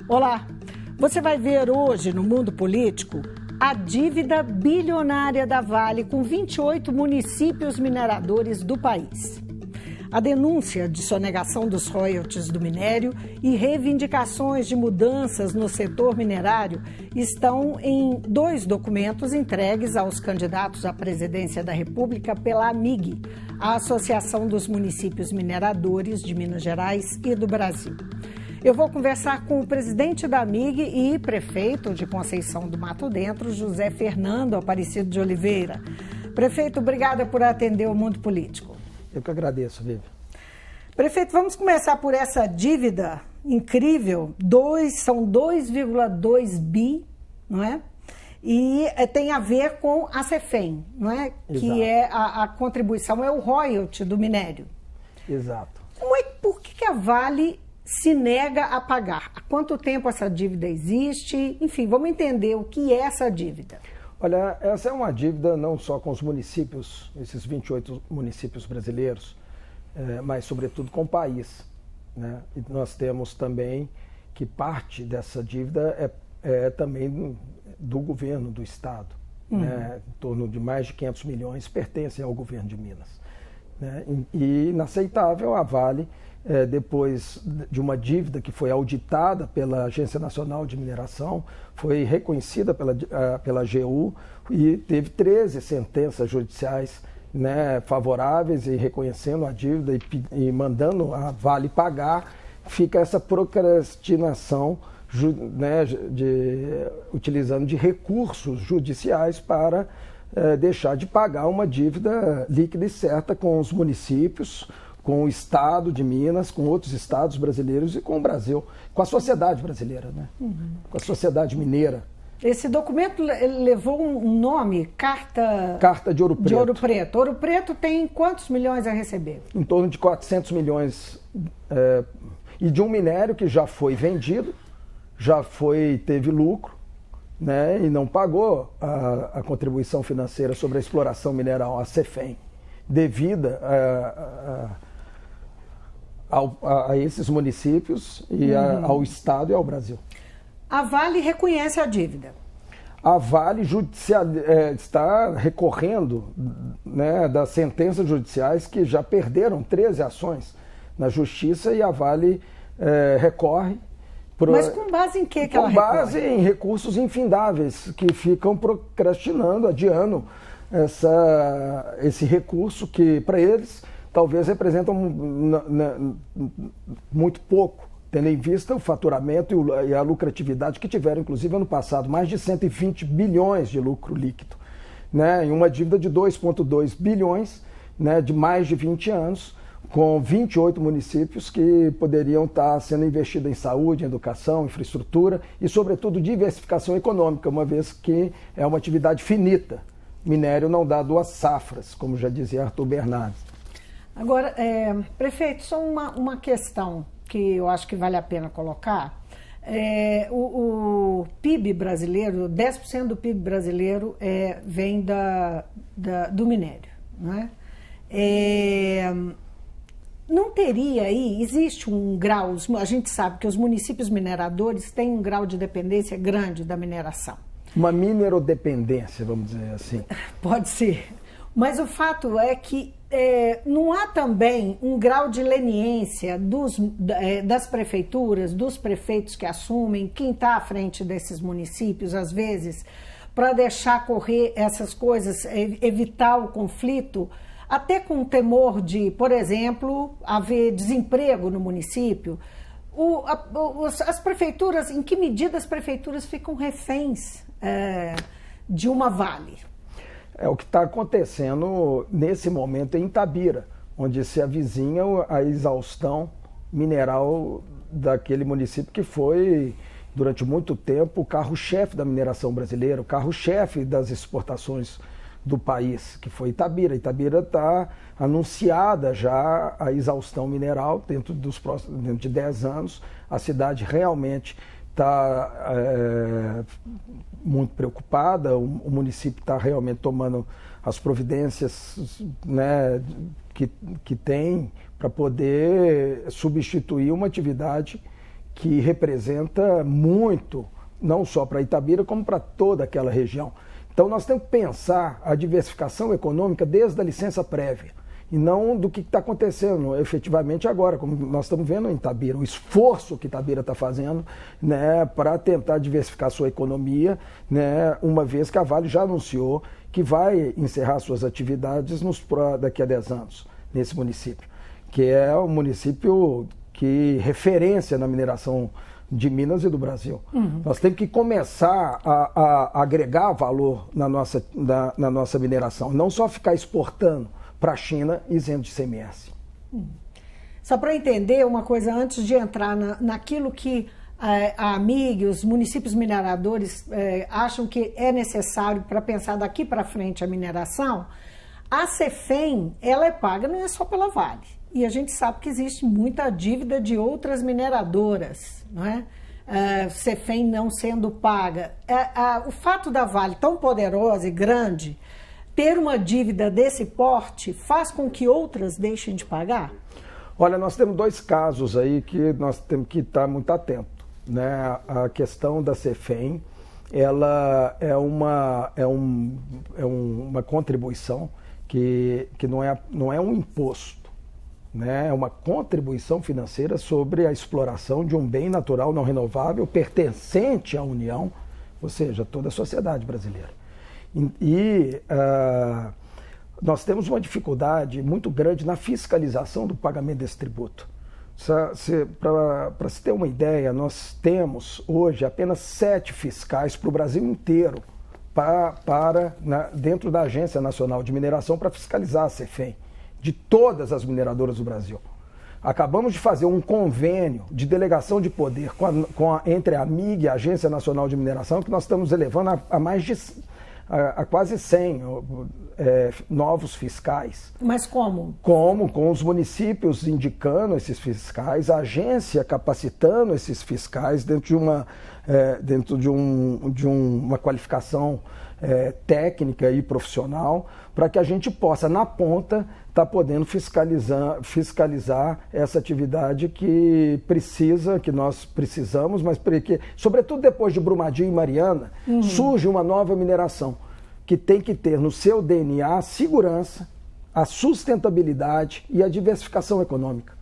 Olá, você vai ver hoje no mundo político a dívida bilionária da Vale com 28 municípios mineradores do país. A denúncia de sonegação dos royalties do minério e reivindicações de mudanças no setor minerário estão em 2 documentos entregues aos candidatos à presidência da República pela AMIG, a Associação dos Municípios Mineradores de Minas Gerais e do Brasil. Eu vou conversar com o presidente da AMIG e prefeito de Conceição do Mato Dentro, José Fernando Aparecido de Oliveira. Prefeito, obrigada por atender o mundo político. Eu que agradeço, Vivi. Prefeito, vamos começar por essa dívida incrível, são 2,2 bi, não é? E tem a ver com a CEFEM, não é? Exato. Que é a contribuição, é o royalty do minério. Exato. Por que a Vale se nega a pagar? Há quanto tempo essa dívida existe? Enfim, vamos entender o que é essa dívida. Olha, essa é uma dívida não só com os municípios, esses 28 municípios brasileiros, mas sobretudo com o país, né? E nós temos também que parte dessa dívida é também do governo do estado, né? Em torno de mais de 500 milhões pertencem ao governo de Minas, né? E inaceitável a Vale, depois de uma dívida que foi auditada pela Agência Nacional de Mineração, foi reconhecida pela AGU e teve 13 sentenças judiciais, né, favoráveis e reconhecendo a dívida e mandando a Vale pagar. Fica essa procrastinação, né, utilizando de recursos judiciais para deixar de pagar uma dívida líquida e certa com os municípios, com o estado de Minas, com outros estados brasileiros e com o Brasil, com a sociedade brasileira, né? Com a sociedade mineira. Esse documento levou um nome, Carta de Ouro Preto. De Ouro Preto. Ouro Preto tem quantos milhões a receber? Em torno de 400 milhões. E de um minério que já foi vendido, teve lucro, né? E não pagou a contribuição financeira sobre a exploração mineral, a CEFEM, devida a esses municípios e ao Estado e ao Brasil. A Vale reconhece a dívida. A Vale está recorrendo, né, das sentenças judiciais que já perderam 13 ações na Justiça e a Vale recorre. Mas com base em que ela recorre? Com base em recursos infindáveis que ficam procrastinando, adiando esse recurso que para eles talvez representam muito pouco, tendo em vista o faturamento e a lucratividade que tiveram, inclusive, ano passado, mais de 120 bilhões de lucro líquido, né? E uma dívida de 2,2 bilhões, né, de mais de 20 anos, com 28 municípios que poderiam estar sendo investidos em saúde, educação, infraestrutura e, sobretudo, diversificação econômica, uma vez que é uma atividade finita. Minério não dá 2 safras, como já dizia Arthur Bernardes. Agora, prefeito, só uma questão que eu acho que vale a pena colocar. O PIB brasileiro, 10% do PIB brasileiro vem do minério, não é? Não teria aí, existe um grau, a gente sabe que os municípios mineradores têm um grau de dependência grande da mineração. Uma minerodependência, vamos dizer assim. Pode ser. Mas o fato é que não há também um grau de leniência das prefeituras, dos prefeitos que assumem, quem está à frente desses municípios, às vezes, para deixar correr essas coisas, evitar o conflito, até com temor de, por exemplo, haver desemprego no município. As prefeituras, em que medida as prefeituras ficam reféns de uma Vale? É o que está acontecendo nesse momento em Itabira, onde se avizinha a exaustão mineral daquele município que foi, durante muito tempo, o carro-chefe da mineração brasileira, o carro-chefe das exportações do país, que foi Itabira. Itabira está anunciada já a exaustão mineral dentro de 10 anos. A cidade realmente está muito preocupada, o município está realmente tomando as providências, né, que tem para poder substituir uma atividade que representa muito, não só para Itabira, como para toda aquela região. Então nós temos que pensar a diversificação econômica desde a licença prévia, e não do que está acontecendo efetivamente agora, como nós estamos vendo em Itabira, o esforço que Itabira está fazendo, né, para tentar diversificar sua economia, né, uma vez que a Vale já anunciou que vai encerrar suas atividades daqui a 10 anos, nesse município, que é um município que referência na mineração de Minas e do Brasil. Nós temos que começar a agregar valor na nossa mineração, não só ficar exportando para a China isento de ICMS. Só para entender uma coisa, antes de entrar naquilo que a AMIG, os municípios mineradores acham que é necessário para pensar daqui para frente a mineração, a CEFEM, ela é paga não é só pela Vale. E a gente sabe que existe muita dívida de outras mineradoras, não é? CEFEM não sendo paga. O fato da Vale tão poderosa e grande ter uma dívida desse porte faz com que outras deixem de pagar? Olha, nós temos 2 casos aí que nós temos que estar muito atentos, né? A questão da CEFEM, ela é uma contribuição que não é um imposto, né? É uma contribuição financeira sobre a exploração de um bem natural não renovável pertencente à União, ou seja, toda a sociedade brasileira. Nós temos uma dificuldade muito grande na fiscalização do pagamento desse tributo. Para se ter uma ideia, nós temos hoje apenas 7 fiscais para o Brasil inteiro, dentro da Agência Nacional de Mineração, para fiscalizar a CEFEM, de todas as mineradoras do Brasil. Acabamos de fazer um convênio de delegação de poder entre a AMIG e a Agência Nacional de Mineração, que nós estamos elevando a quase 100 novos fiscais. Mas como? Com os municípios indicando esses fiscais, a agência capacitando esses fiscais dentro de uma qualificação técnica e profissional, para que a gente possa, na ponta, estar podendo fiscalizar essa atividade que nós precisamos, mas porque, sobretudo depois de Brumadinho e Mariana, surge uma nova mineração que tem que ter no seu DNA a segurança, a sustentabilidade e a diversificação econômica.